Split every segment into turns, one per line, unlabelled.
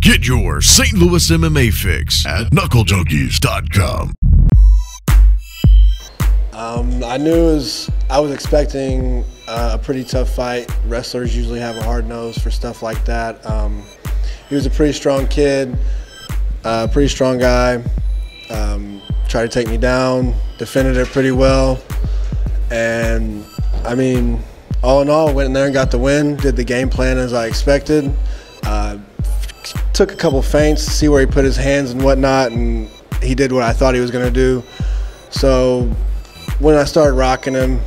Get your St. Louis MMA fix at knucklejunkies.com.
I knew I was expecting a pretty tough fight. Wrestlers usually have a hard nose for stuff like that. He was a pretty strong kid, pretty strong guy. Tried to take me down, defended it pretty well, and I mean, all in all, went in there and got the win. Did the game plan as I expected. Took a couple feints to see where he put his hands and whatnot, and he did what I thought he was going to do. So when I started rocking him,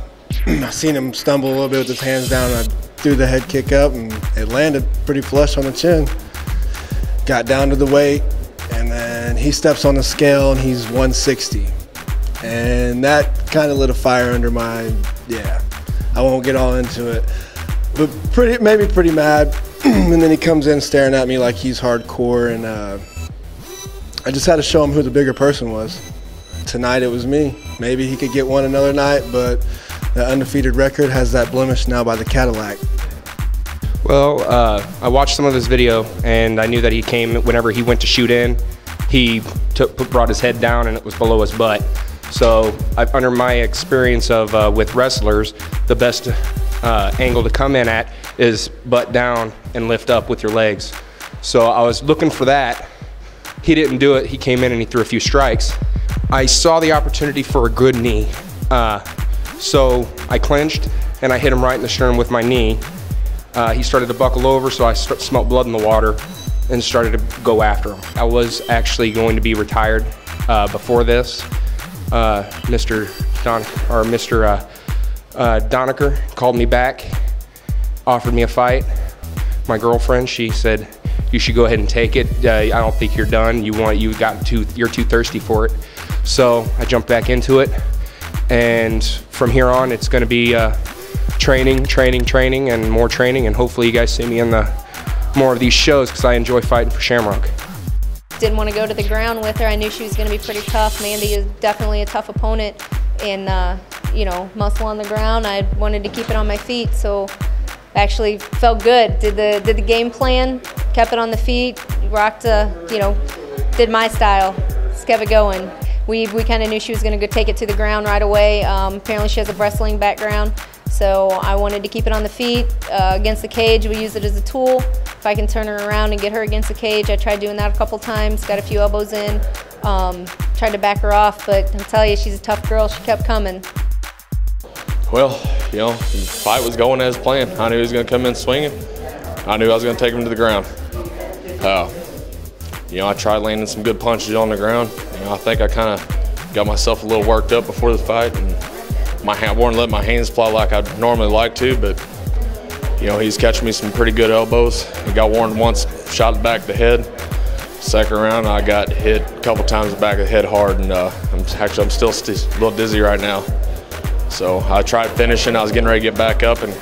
I seen him stumble a little bit with his hands down, and I threw the head kick up, and it landed pretty flush on the chin. Got down to the weight, and then he steps on the scale, and he's 160. And that kind of lit a fire under my, I won't get all into it, but maybe pretty mad. And then he comes in staring at me like he's hardcore, and I just had to show him who the bigger person was. Tonight it was me. Maybe he could get one another night, but the undefeated record has that blemish now by the Cadillac.
Well, I watched some of his video, and I knew that he came whenever he went to shoot in. He brought his head down, and it was below his butt. So under my experience of with wrestlers, the best angle to come in at is butt down and lift up with your legs. So I was looking for that. He didn't do it. He came in and he threw a few strikes. I saw the opportunity for a good knee. So I clinched and I hit him right in the sternum with my knee. He started to buckle over, so I smelled blood in the water and started to go after him. I was actually going to be retired before this. Mr. Donaker called me back, offered me a fight. My girlfriend, she said, "You should go ahead and take it. I don't think you're done. You're too thirsty for it." So I jumped back into it, and from here on, it's going to be training, and more training, and hopefully you guys see me in more of these shows because I enjoy fighting for Shamrock.
Didn't want to go to the ground with her. I knew she was going to be pretty tough. Mandy is definitely a tough opponent, and you know, muscle on the ground. I wanted to keep it on my feet, so actually felt good. Did the game plan, kept it on the feet, rocked, you know, did my style, just kept it going. We kind of knew she was going to go take it to the ground right away. Apparently she has a wrestling background, so I wanted to keep it on the feet. Against the cage, we use it as a tool. If I can turn her around and get her against the cage, I tried doing that a couple times, got a few elbows in, tried to back her off, but I'll tell you, she's a tough girl. She kept coming.
Well, you know, the fight was going as planned. I knew he was going to come in swinging. I knew I was going to take him to the ground. You know, I tried landing some good punches on the ground. You know, I think I kind of got myself a little worked up before the fight, and I wanted to let my hands fly like I'd normally like to, but you know, he's catching me some pretty good elbows. He got warned once, shot the back of the head. Second round, I got hit a couple times in the back of the head hard, and I'm still a little dizzy right now. So I tried finishing. I was getting ready to get back up and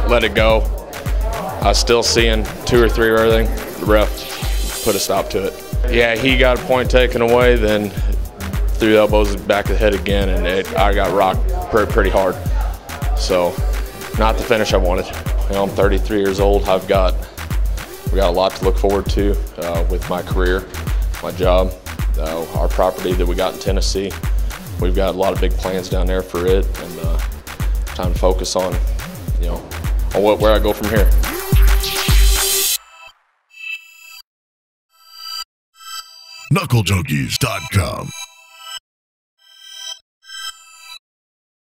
let it go. I was still seeing 2 or 3 or everything. The ref put a stop to it. Yeah, he got a point taken away, then threw the elbows back of the head again, and I got rocked pretty hard. So not the finish I wanted. You know, I'm 33 years old. We got a lot to look forward to with my career, my job, our property that we got in Tennessee. We've got a lot of big plans down there for it, and time to focus on, you know, on where I go from here.
knucklejunkies.com